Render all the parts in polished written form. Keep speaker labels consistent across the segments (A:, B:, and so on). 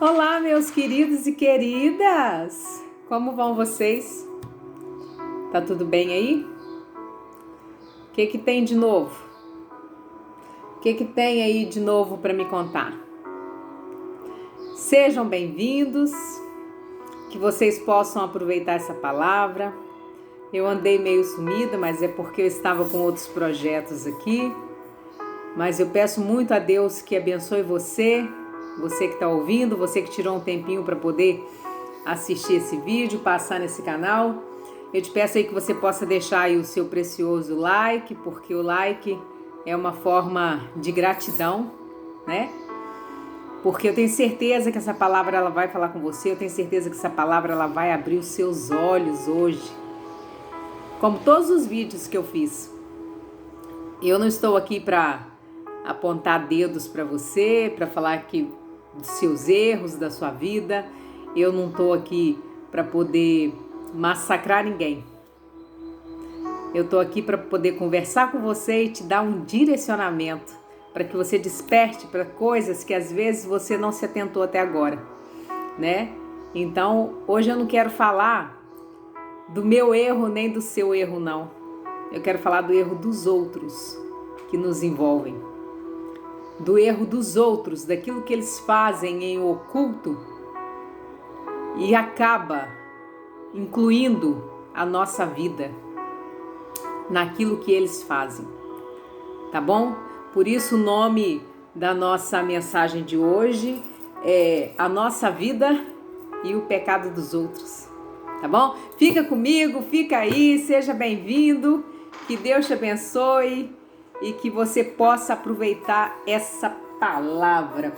A: Olá, meus queridos e queridas! Como vão vocês? Tá tudo bem aí? O que tem de novo? O que tem aí de novo para me contar? Sejam bem-vindos, que vocês possam aproveitar essa palavra. Eu andei meio sumida, mas é porque eu estava com outros projetos aqui. Mas eu peço muito a Deus que abençoe você que está ouvindo, você que tirou um tempinho para poder assistir esse vídeo, passar nesse canal. Eu te peço aí que você possa deixar aí o seu precioso like, porque o like é uma forma de gratidão, né? Porque eu tenho certeza que essa palavra ela vai falar com você, eu tenho certeza que essa palavra ela vai abrir os seus olhos hoje. Como todos os vídeos que eu fiz. Eu não estou aqui para apontar dedos para você, para falar que dos seus erros, da sua vida. Eu não estou aqui para poder massacrar ninguém. Eu estou aqui para poder conversar com você e te dar um direcionamento para que você desperte para coisas que às vezes você não se atentou até agora, né? Então, hoje eu não quero falar do meu erro nem do seu erro, não. Eu quero falar do erro dos outros que nos envolvem. Do erro dos outros, daquilo que eles fazem em oculto e acaba incluindo a nossa vida naquilo que eles fazem, tá bom? Por isso o nome da nossa mensagem de hoje é A Nossa Vida e o Pecado dos Outros, tá bom? Fica comigo, fica aí, seja bem-vindo, que Deus te abençoe e que você possa aproveitar essa palavra.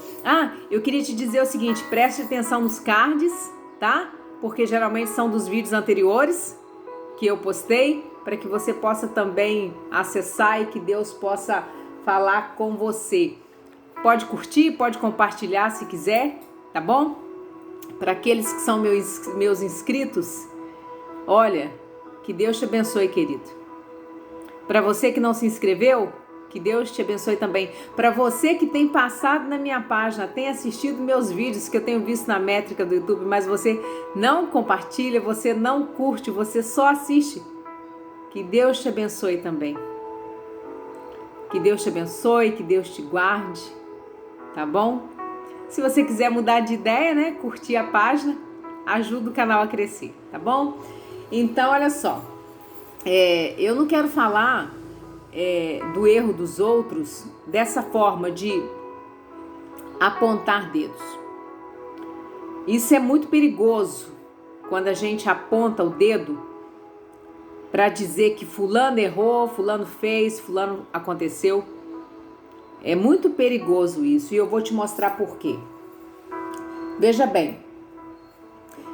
A: Eu queria te dizer o seguinte, preste atenção nos cards, tá? Porque geralmente são dos vídeos anteriores que eu postei, para que você possa também acessar e que Deus possa falar com você. Pode curtir, pode compartilhar se quiser, tá bom? Para aqueles que são meus inscritos, olha, que Deus te abençoe, querido. Para você que não se inscreveu, que Deus te abençoe também. Para você que tem passado na minha página, tem assistido meus vídeos que eu tenho visto na métrica do YouTube, mas você não compartilha, você não curte, você só assiste. Que Deus te abençoe também. Que Deus te abençoe, que Deus te guarde, tá bom? Se você quiser mudar de ideia, né, curtir a página, ajuda o canal a crescer, tá bom? Então, olha só. Eu não quero falar do erro dos outros dessa forma de apontar dedos. Isso é muito perigoso quando a gente aponta o dedo para dizer que fulano errou, fulano fez, fulano aconteceu. É muito perigoso isso e eu vou te mostrar por quê. Veja bem,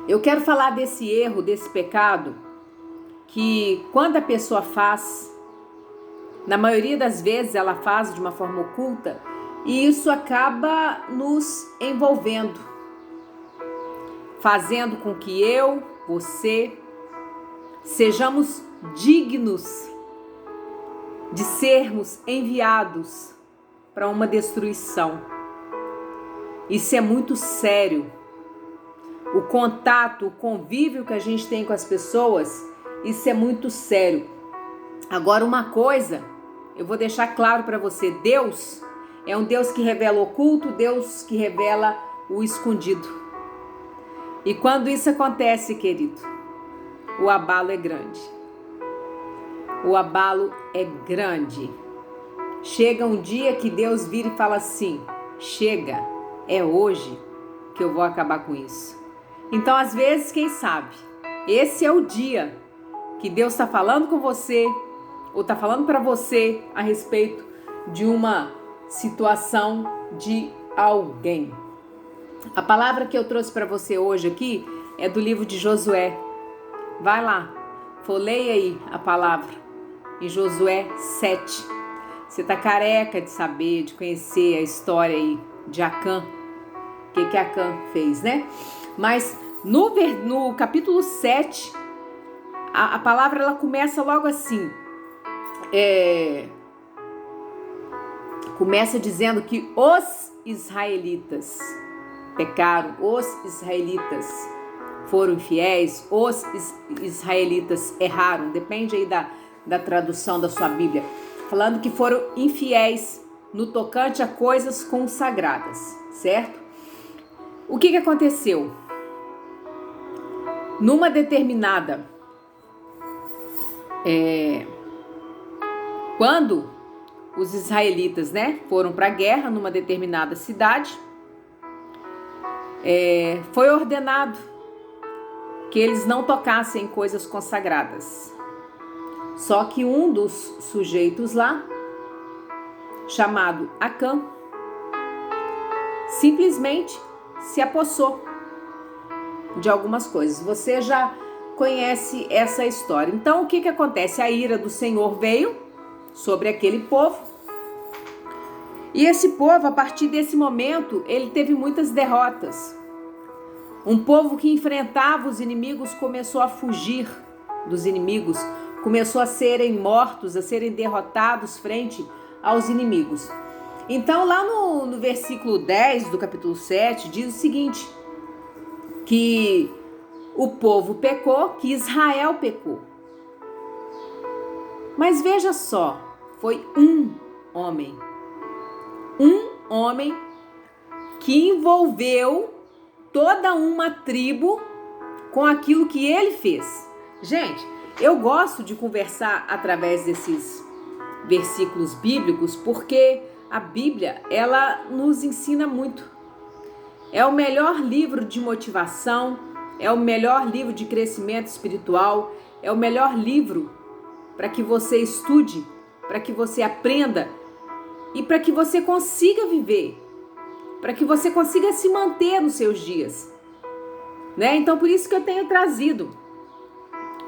A: eu quero falar desse erro, desse pecado, que quando a pessoa faz, na maioria das vezes ela faz de uma forma oculta e isso acaba nos envolvendo, fazendo com que eu, você, sejamos dignos de sermos enviados para uma destruição. Isso é muito sério. O contato, o convívio que a gente tem com as pessoas, isso é muito sério. Agora, uma coisa, eu vou deixar claro para você, Deus é um Deus que revela o oculto, Deus que revela o escondido. E quando isso acontece, querido, o abalo é grande. O abalo é grande. Chega um dia que Deus vira e fala assim, chega, é hoje que eu vou acabar com isso. Então, às vezes, quem sabe, esse é o dia que Deus está falando com você, ou está falando para você a respeito de uma situação de alguém. A palavra que eu trouxe para você hoje aqui é do livro de Josué. Vai lá, folheia aí a palavra em Josué 7. Você está careca de saber, de conhecer a história aí de Acã, o que Acã fez, né? Mas no capítulo 7, a palavra ela começa logo assim, começa dizendo que os israelitas pecaram, os israelitas foram infiéis, os israelitas erraram, depende aí da tradução da sua Bíblia, falando que foram infiéis no tocante a coisas consagradas, certo? O que aconteceu? Numa determinada, quando os israelitas, foram para a guerra numa determinada cidade, foi ordenado que eles não tocassem coisas consagradas. Só que um dos sujeitos lá, chamado Acã, simplesmente se apossou de algumas coisas. Você já conhece essa história. Então, o que acontece? A ira do Senhor veio sobre aquele povo. E esse povo, a partir desse momento, ele teve muitas derrotas. Um povo que enfrentava os inimigos começou a fugir dos inimigos, começou a serem mortos, a serem derrotados frente aos inimigos. Então, lá no versículo 10 do capítulo 7, diz o seguinte, que o povo pecou, que Israel pecou. Mas veja só, foi um homem que envolveu toda uma tribo com aquilo que ele fez. Gente, eu gosto de conversar através desses versículos bíblicos porque a Bíblia, ela nos ensina muito. É o melhor livro de motivação, é o melhor livro de crescimento espiritual, é o melhor livro para que você estude, para que você aprenda e para que você consiga viver, para que você consiga se manter nos seus dias. Então, por isso que eu tenho trazido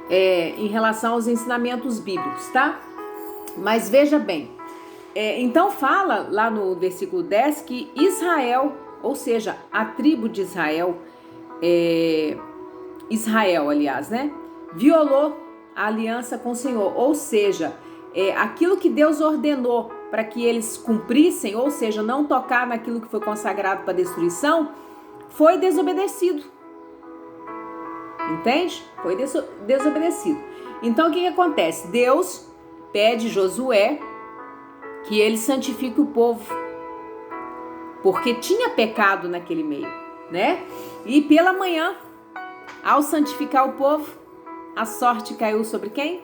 A: em relação aos ensinamentos bíblicos, tá? Mas veja bem, então fala lá no versículo 10 que Israel, ou seja, a tribo de Israel, violou a aliança com o Senhor, ou seja, aquilo que Deus ordenou para que eles cumprissem, ou seja, não tocar naquilo que foi consagrado para destruição, foi desobedecido. Entende? Foi desobedecido. Então, o que acontece? Deus pede Josué que ele santifique o povo, porque tinha pecado naquele meio, E pela manhã, ao santificar o povo, a sorte caiu sobre quem?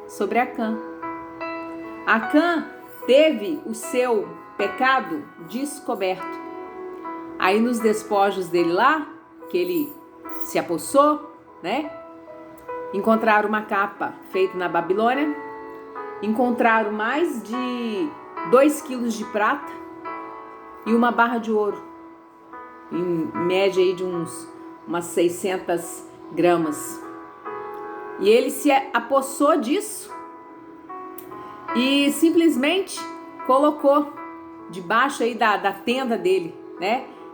A: Sobre Acã. Acã teve o seu pecado descoberto. Aí nos despojos dele lá, que ele se apossou, encontraram uma capa feita na Babilônia, encontraram mais de 2 quilos de prata e uma barra de ouro, em média aí de umas 600 gramas. E ele se apossou disso e simplesmente colocou debaixo aí da tenda dele,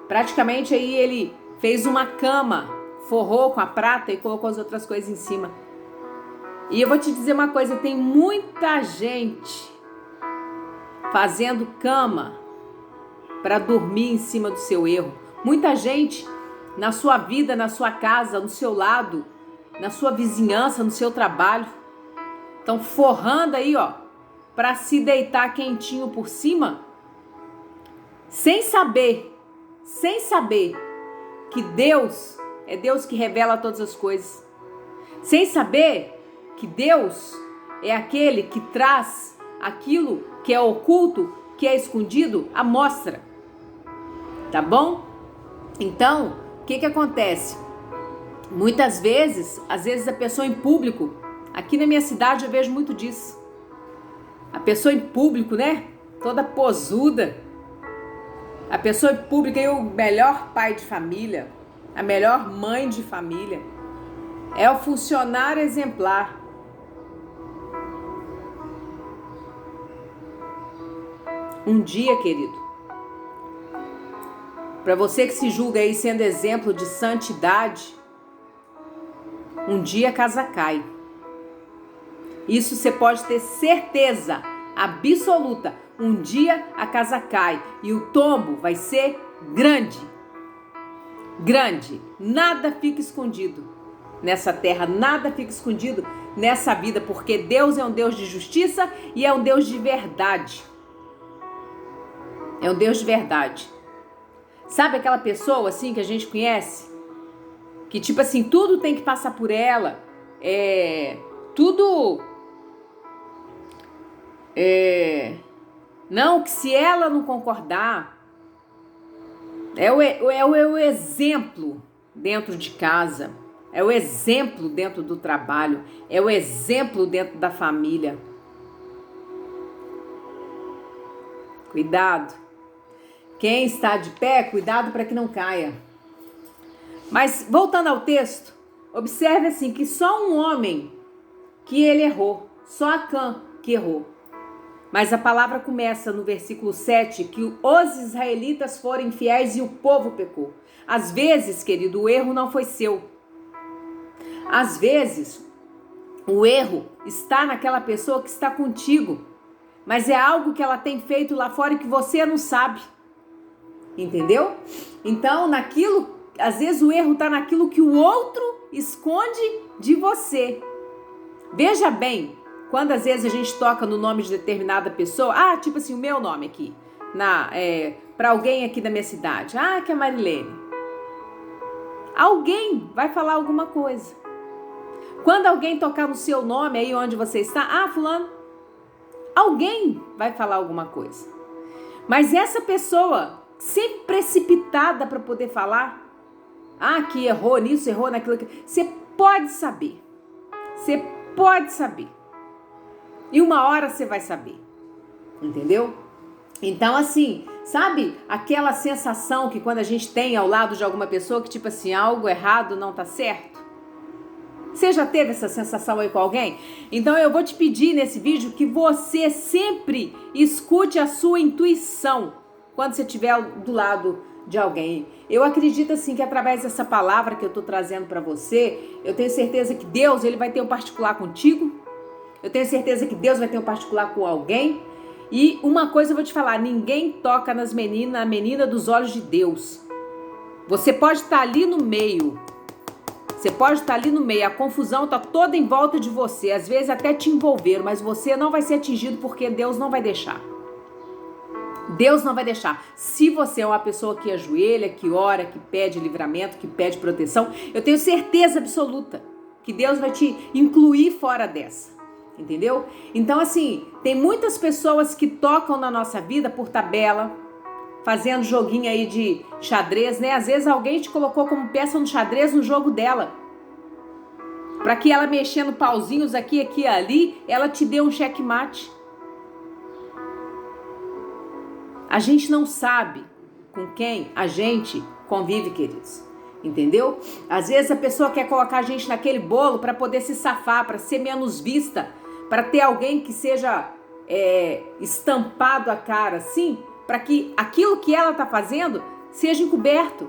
A: Praticamente aí ele fez uma cama, forrou com a prata e colocou as outras coisas em cima. E eu vou te dizer uma coisa, tem muita gente fazendo cama para dormir em cima do seu erro. Muita gente na sua vida, na sua casa, no seu lado, na sua vizinhança, no seu trabalho, estão forrando aí, para se deitar quentinho por cima, sem saber que Deus é Deus que revela todas as coisas, sem saber que Deus é aquele que traz aquilo que é oculto, que é escondido, à mostra, tá bom? Então, o que acontece? Muitas vezes, às vezes a pessoa em público, aqui na minha cidade eu vejo muito disso, a pessoa em público, toda posuda, a pessoa em público é o melhor pai de família, a melhor mãe de família, é o funcionário exemplar. Um dia, querido, para você que se julga aí sendo exemplo de santidade, um dia a casa cai. Isso você pode ter certeza absoluta. Um dia a casa cai e o tombo vai ser grande. grande. Nada fica escondido nessa terra, nada fica escondido nessa vida, porque Deus é um Deus de justiça e é um Deus de verdade. É um Deus de verdade. Sabe aquela pessoa assim que a gente conhece? Que tipo assim, tudo tem que passar por ela. Não, que se ela não concordar, é o exemplo dentro de casa, é o exemplo dentro do trabalho, é o exemplo dentro da família. Cuidado. Quem está de pé, cuidado para que não caia. Mas voltando ao texto, observe assim que só um homem que ele errou, só Acã que errou. Mas a palavra começa no versículo 7, que os israelitas foram infiéis e o povo pecou. Às vezes, querido, o erro não foi seu. Às vezes, o erro está naquela pessoa que está contigo, mas é algo que ela tem feito lá fora e que você não sabe. Entendeu? Então, às vezes o erro está naquilo que o outro esconde de você. Veja bem, quando às vezes a gente toca no nome de determinada pessoa, tipo assim, o meu nome aqui, para alguém aqui da minha cidade, que é Marilene. Alguém vai falar alguma coisa. Quando alguém tocar no seu nome aí onde você está, fulano, alguém vai falar alguma coisa. Mas essa pessoa, sempre precipitada para poder falar, que errou nisso, errou naquilo, você pode saber. Você pode saber. E uma hora você vai saber. Entendeu? Então, assim, sabe aquela sensação que quando a gente tem ao lado de alguma pessoa que tipo assim, algo errado não tá certo? Você já teve essa sensação aí com alguém? Então eu vou te pedir nesse vídeo que você sempre escute a sua intuição quando você estiver do lado de alguém. Eu acredito assim que através dessa palavra que eu tô trazendo para você, eu tenho certeza que Deus, ele vai ter um particular contigo. Eu tenho certeza que Deus vai ter um particular com alguém. E uma coisa eu vou te falar, ninguém toca na menina dos olhos de Deus. Você pode estar ali no meio. A confusão está toda em volta de você. Às vezes até te envolver, mas você não vai ser atingido porque Deus não vai deixar. Deus não vai deixar. Se você é uma pessoa que ajoelha, que ora, que pede livramento, que pede proteção, eu tenho certeza absoluta que Deus vai te incluir fora dessa. Entendeu? Então, assim, tem muitas pessoas que tocam na nossa vida por tabela, fazendo joguinho aí de xadrez, né? Às vezes alguém te colocou como peça no xadrez no jogo dela. Pra que ela mexendo pauzinhos aqui e ali, ela te dê um checkmate. A gente não sabe com quem a gente convive, queridos. Entendeu? Às vezes a pessoa quer colocar a gente naquele bolo para poder se safar, para ser menos vista, para ter alguém que seja estampado a cara assim, para que aquilo que ela está fazendo seja encoberto.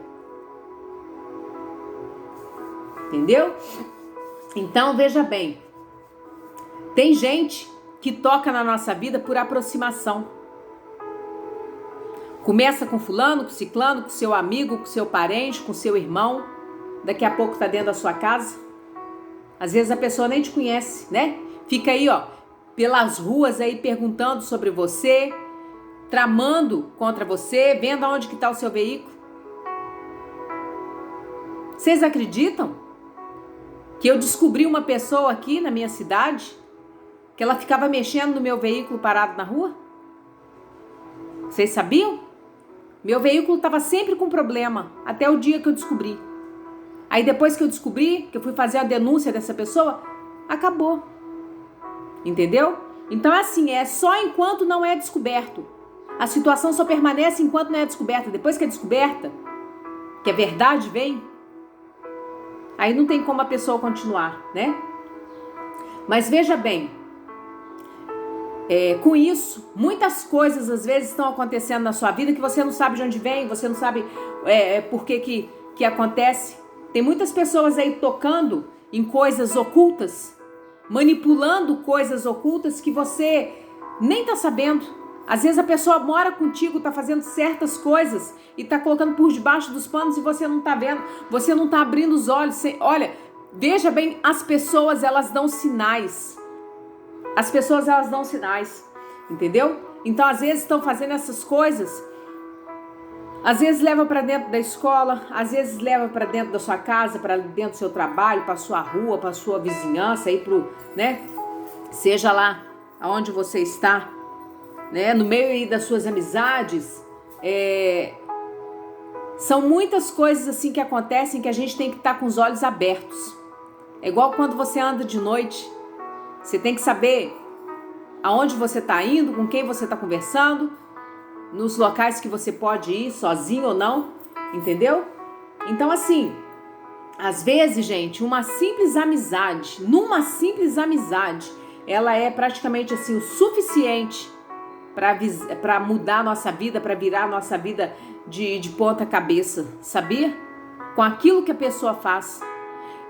A: Entendeu? Então veja bem, tem gente que toca na nossa vida por aproximação. Começa com fulano, com ciclano, com seu amigo, com seu parente, com seu irmão. Daqui a pouco tá dentro da sua casa. Às vezes a pessoa nem te conhece, né? Fica aí, pelas ruas aí perguntando sobre você, tramando contra você, vendo aonde que tá o seu veículo. Vocês acreditam que eu descobri uma pessoa aqui na minha cidade que ela ficava mexendo no meu veículo parado na rua? Vocês sabiam? Meu veículo estava sempre com problema, até o dia que eu descobri. Aí depois que eu descobri, que eu fui fazer a denúncia dessa pessoa, acabou. Entendeu? Então assim, é só enquanto não é descoberto. A situação só permanece enquanto não é descoberta. Depois que é descoberta, que a verdade vem, aí não tem como a pessoa continuar, né? Mas veja bem, com isso, muitas coisas às vezes estão acontecendo na sua vida que você não sabe de onde vem, você não sabe por que acontece. Tem muitas pessoas aí tocando em coisas ocultas, manipulando coisas ocultas que você nem tá sabendo. Às vezes a pessoa mora contigo, tá fazendo certas coisas e tá colocando por debaixo dos panos e você não tá vendo, você não tá abrindo os olhos. Olha, veja bem, as pessoas, elas dão sinais. As pessoas, elas dão sinais, entendeu? Então, às vezes estão fazendo essas coisas, às vezes leva para dentro da escola, às vezes leva para dentro da sua casa, para dentro do seu trabalho, para sua rua, para sua vizinhança, aí pro, né? Seja lá aonde você está, né? No meio aí das suas amizades, são muitas coisas assim que acontecem que a gente tem que estar com os olhos abertos. É igual quando você anda de noite, você tem que saber aonde você está indo, com quem você está conversando, nos locais que você pode ir, sozinho ou não, entendeu? Então, assim, às vezes, gente, numa simples amizade, ela é praticamente assim o suficiente para mudar a nossa vida, para virar a nossa vida de ponta cabeça, sabia? Com aquilo que a pessoa faz.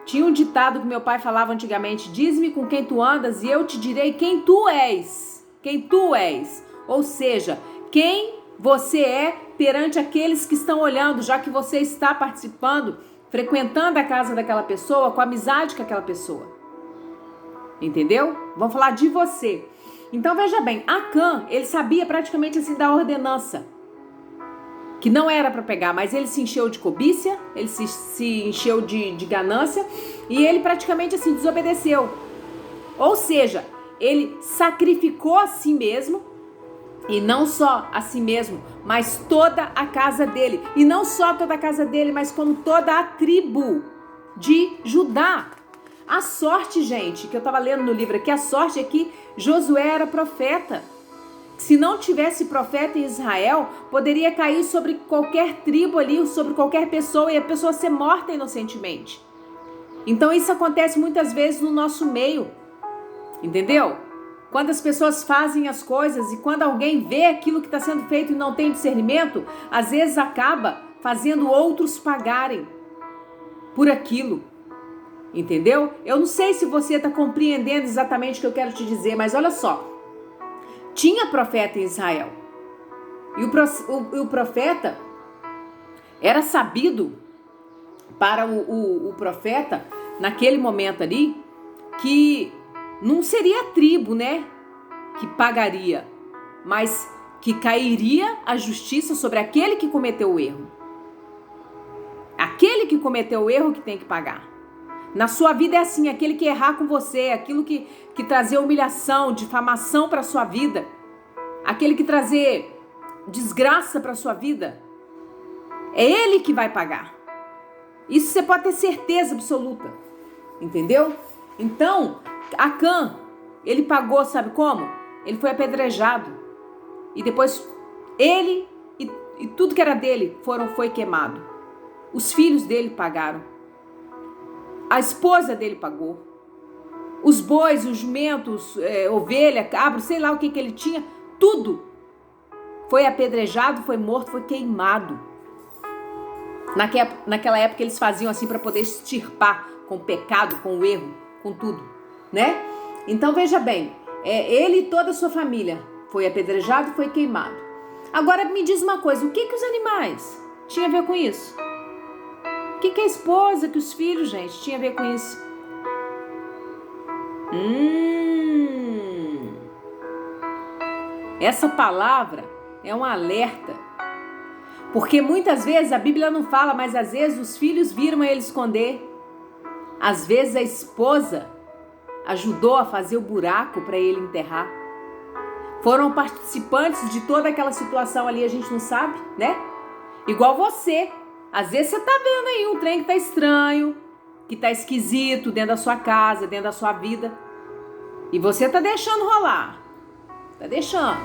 A: Tinha um ditado que meu pai falava antigamente: diz-me com quem tu andas e eu te direi quem tu és. Quem tu és. Ou seja, quem você é perante aqueles que estão olhando, já que você está participando, frequentando a casa daquela pessoa, com a amizade com aquela pessoa. Entendeu? Vamos falar de você. Então veja bem, Acã, ele sabia praticamente assim da ordenança, que não era para pegar, mas ele se encheu de cobiça, ele se encheu de ganância e ele praticamente assim desobedeceu. Ou seja, ele sacrificou a si mesmo, e não só a si mesmo, mas toda a casa dele. E não só toda a casa dele, mas como toda a tribo de Judá. A sorte, gente, que eu estava lendo no livro aqui, a sorte é que Josué era profeta. Se não tivesse profeta em Israel, poderia cair sobre qualquer tribo ali, sobre qualquer pessoa, e a pessoa ser morta inocentemente. Então isso acontece muitas vezes no nosso meio, entendeu? Quando as pessoas fazem as coisas e quando alguém vê aquilo que está sendo feito e não tem discernimento, às vezes acaba fazendo outros pagarem por aquilo, entendeu? Eu não sei se você está compreendendo exatamente o que eu quero te dizer, mas olha só. Tinha profeta em Israel. E o profeta era sabido para o profeta, naquele momento ali, que não seria a tribo, né, que pagaria, mas que cairia a justiça sobre aquele que cometeu o erro. Aquele que cometeu o erro que tem que pagar. Na sua vida é assim, aquele que errar com você, aquilo que trazer humilhação, difamação para a sua vida, aquele que trazer desgraça para a sua vida, é ele que vai pagar. Isso você pode ter certeza absoluta, entendeu? Então, Acã, ele pagou, sabe como? Ele foi apedrejado e depois ele e tudo que era dele foi queimado. Os filhos dele pagaram. A esposa dele pagou. Os bois, os jumentos, ovelha, cabra, sei lá o que ele tinha, tudo foi apedrejado, foi morto, foi queimado. Naquela época eles faziam assim para poder extirpar com o pecado, com o erro, com tudo, né? Então veja bem, ele e toda a sua família foi apedrejado, foi queimado. Agora me diz uma coisa, o que os animais tinham a ver com isso? O que a esposa, que os filhos, gente, tinha a ver com isso? Essa palavra é um alerta. Porque muitas vezes a Bíblia não fala, mas às vezes os filhos viram ele esconder. Às vezes a esposa ajudou a fazer o buraco para ele enterrar. Foram participantes de toda aquela situação ali, a gente não sabe, né? Igual você. Às vezes você tá vendo aí um trem que tá estranho, que tá esquisito dentro da sua casa, dentro da sua vida. E você tá deixando rolar. Tá deixando.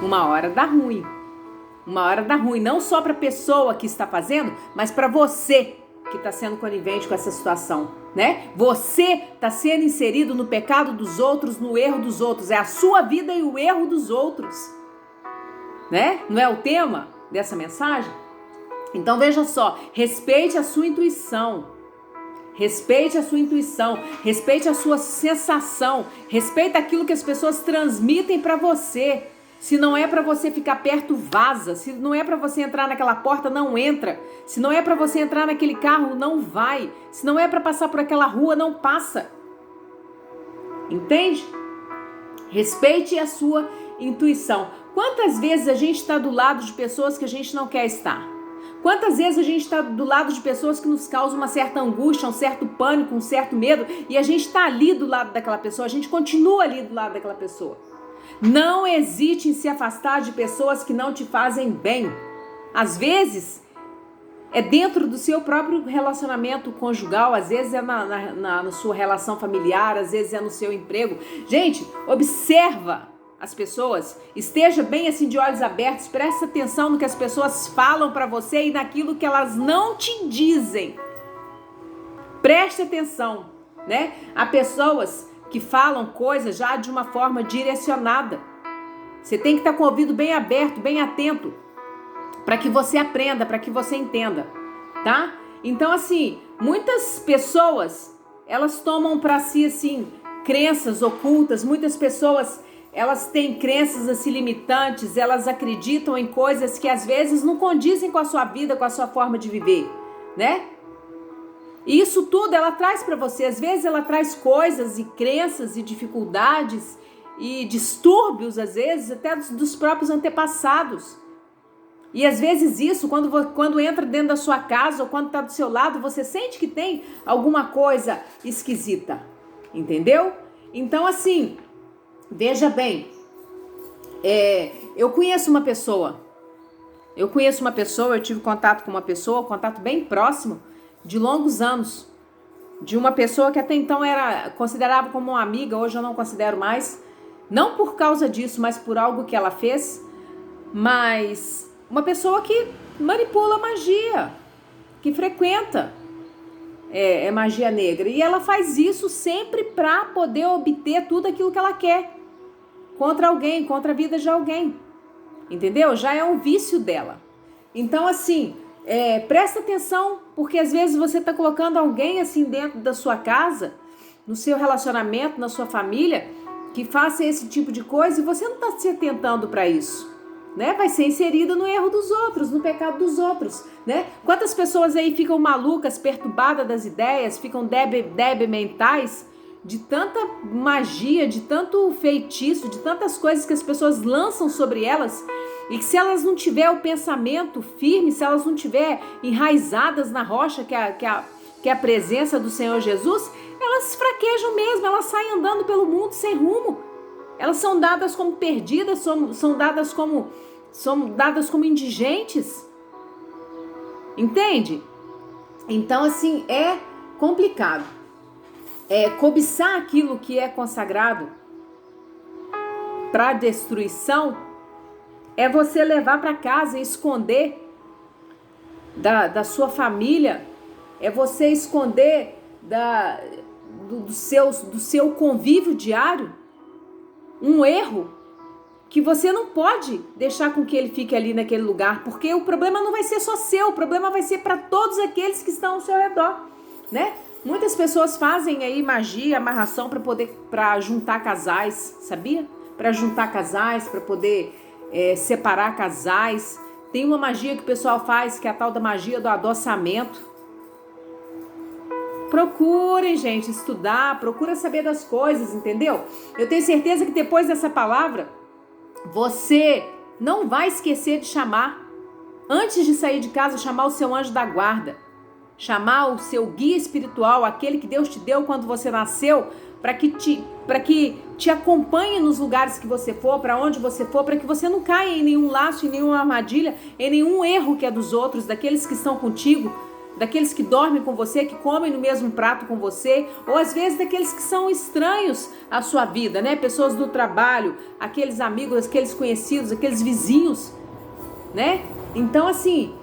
A: Uma hora dá ruim. Uma hora dá ruim, não só para a pessoa que está fazendo, mas para você que está sendo conivente com essa situação, né? Você está sendo inserido no pecado dos outros, no erro dos outros. É a sua vida e o erro dos outros, né? Não é o tema dessa mensagem? Então veja só, respeite a sua intuição. Respeite a sua intuição, respeite a sua sensação, respeite aquilo que as pessoas transmitem para você. Se não é para você ficar perto, vaza. Se não é para você entrar naquela porta, não entra. Se não é para você entrar naquele carro, não vai. Se não é para passar por aquela rua, não passa. Entende? Respeite a sua intuição. Quantas vezes a gente está do lado de pessoas que a gente não quer estar? Quantas vezes a gente está do lado de pessoas que nos causam uma certa angústia, um certo pânico, um certo medo, e a gente está ali do lado daquela pessoa, a gente continua ali do lado daquela pessoa. Não hesite em se afastar de pessoas que não te fazem bem. Às vezes, é dentro do seu próprio relacionamento conjugal, às vezes é na sua relação familiar, às vezes é no seu emprego. Gente, observa as pessoas, esteja bem assim de olhos abertos, presta atenção no que as pessoas falam para você e naquilo que elas não te dizem. Preste atenção, né? Há pessoas que falam coisas já de uma forma direcionada. Você tem que estar com o ouvido bem aberto, bem atento, para que você aprenda, para que você entenda, tá? Então, assim, muitas pessoas, elas tomam para si, assim, crenças ocultas. Muitas pessoas, elas têm crenças, assim, limitantes. Elas acreditam em coisas que, às vezes, não condizem com a sua vida, com a sua forma de viver, né? E isso tudo ela traz para você. Às vezes ela traz coisas e crenças e dificuldades e distúrbios, às vezes, até dos próprios antepassados. E às vezes isso, quando entra dentro da sua casa ou quando está do seu lado, você sente que tem alguma coisa esquisita. Entendeu? Então, assim, veja bem, eu conheço uma pessoa, eu tive contato com uma pessoa, contato bem próximo, de longos anos, de uma pessoa que até então era considerava como uma amiga, hoje eu não considero mais, não por causa disso, mas por algo que ela fez, mas uma pessoa que manipula magia, que frequenta magia negra, e ela faz isso sempre para poder obter tudo aquilo que ela quer, contra alguém, contra a vida de alguém, entendeu? Já é um vício dela. Então, assim, presta atenção, porque às vezes você está colocando alguém assim dentro da sua casa, no seu relacionamento, na sua família, que faça esse tipo de coisa e você não está se atentando para isso, né? Vai ser inserida no erro dos outros, no pecado dos outros, né? Quantas pessoas aí ficam malucas, perturbadas das ideias, ficam débil mentais, de tanta magia, de tanto feitiço, de tantas coisas que as pessoas lançam sobre elas, e que se elas não tiver o pensamento firme, se elas não tiver enraizadas na rocha, que é a presença do Senhor Jesus, elas fraquejam mesmo, elas saem andando pelo mundo sem rumo. Elas são dadas como perdidas, são dadas como indigentes. Entende? Então, assim, é complicado. Cobiçar aquilo que é consagrado para destruição é você levar para casa e esconder da sua família, é você esconder do seu convívio diário um erro que você não pode deixar com que ele fique ali naquele lugar, porque o problema não vai ser só seu, o problema vai ser para todos aqueles que estão ao seu redor, né? Muitas pessoas fazem aí magia, amarração para juntar casais, sabia? Para juntar casais, para poder separar casais. Tem uma magia que o pessoal faz, que é a tal da magia do adoçamento. Procurem, gente, estudar, procura saber das coisas, entendeu? Eu tenho certeza que depois dessa palavra, você não vai esquecer de chamar, antes de sair de casa, chamar o seu anjo da guarda, chamar o seu guia espiritual, aquele que Deus te deu quando você nasceu, para que te acompanhe nos lugares que você for, para onde você for, para que você não caia em nenhum laço, em nenhuma armadilha, em nenhum erro que é dos outros, daqueles que estão contigo, daqueles que dormem com você, que comem no mesmo prato com você, ou às vezes daqueles que são estranhos à sua vida, né? Pessoas do trabalho, aqueles amigos, aqueles conhecidos, aqueles vizinhos, né? Então, assim,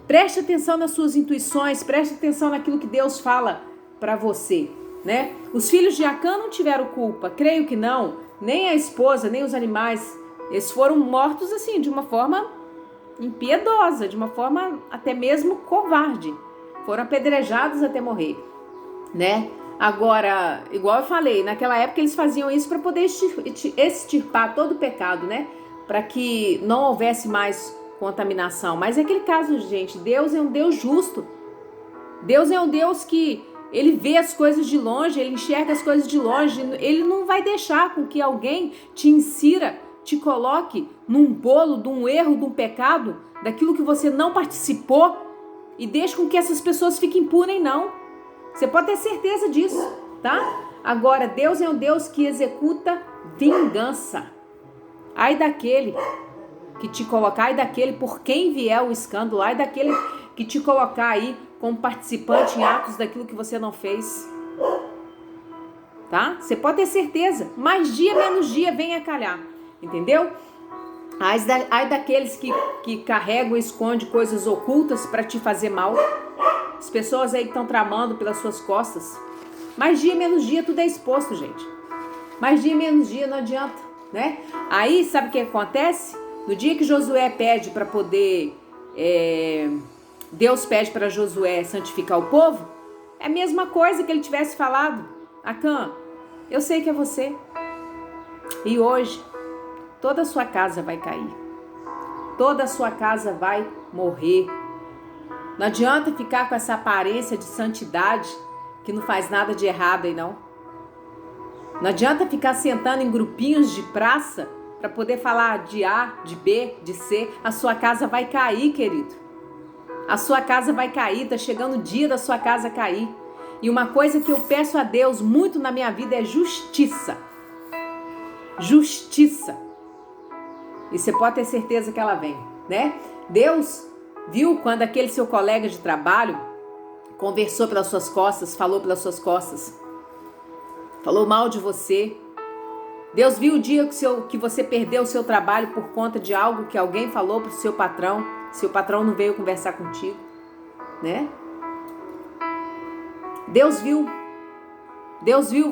A: preste atenção nas suas intuições, preste atenção naquilo que Deus fala para você, né? Os filhos de Acã não tiveram culpa, creio que não, nem a esposa, nem os animais, eles foram mortos assim, de uma forma impiedosa, de uma forma até mesmo covarde, foram apedrejados até morrer, né? Agora, igual eu falei, naquela época eles faziam isso para poder extirpar todo o pecado, né? Para que não houvesse mais contaminação. Mas é aquele caso, gente, Deus é um Deus justo. Deus é um Deus que ele vê as coisas de longe, ele enxerga as coisas de longe. Ele não vai deixar com que alguém te insira, te coloque num bolo de um erro, de um pecado, daquilo que você não participou e deixe com que essas pessoas fiquem impunes, não. Você pode ter certeza disso, tá? Agora, Deus é um Deus que executa vingança. Ai daquele que te colocar, ai daquele por quem vier o escândalo, ai daquele que te colocar aí como participante em atos daquilo que você não fez. Tá? Você pode ter certeza. Mais dia, menos dia, vem a calhar. Entendeu? Ai daqueles que carregam e escondem coisas ocultas para te fazer mal. As pessoas aí que estão tramando pelas suas costas. Mais dia, menos dia, tudo é exposto, gente. Mais dia, menos dia, não adianta, né? Aí, sabe o que acontece? No dia que Josué pede para poder... Deus pede para Josué santificar o povo, é a mesma coisa que ele tivesse falado. Acã, eu sei que é você. E hoje, toda a sua casa vai cair. Toda a sua casa vai morrer. Não adianta ficar com essa aparência de santidade que não faz nada de errado aí, não. Não adianta ficar sentando em grupinhos de praça para poder falar de A, de B, de C. A sua casa vai cair, querido. A sua casa vai cair, tá chegando o dia da sua casa cair. E uma coisa que eu peço a Deus muito na minha vida é justiça. Justiça. E você pode ter certeza que ela vem, né? Deus viu quando aquele seu colega de trabalho conversou pelas suas costas, falou pelas suas costas, falou mal de você. Deus viu o dia que você perdeu o seu trabalho por conta de algo que alguém falou para o seu patrão. Seu patrão não veio conversar contigo, né? Deus viu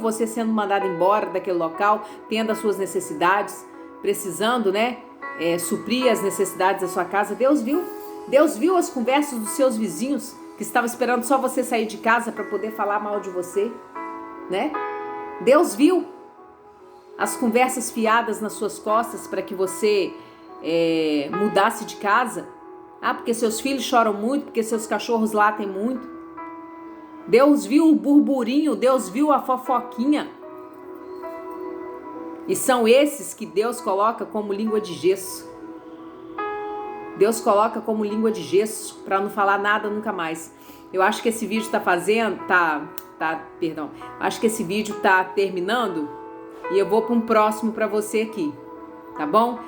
A: você sendo mandado embora daquele local, tendo as suas necessidades, precisando, né? Suprir as necessidades da sua casa. Deus viu as conversas dos seus vizinhos que estavam esperando só você sair de casa para poder falar mal de você, né? Deus viu as conversas fiadas nas suas costas para que você mudasse de casa. Porque seus filhos choram muito, porque seus cachorros latem muito. Deus viu o burburinho, Deus viu a fofoquinha. E são esses que Deus coloca como língua de gesso. Deus coloca como língua de gesso para não falar nada nunca mais. Eu acho que esse vídeo acho que esse vídeo tá terminando e eu vou para um próximo para você aqui, tá bom?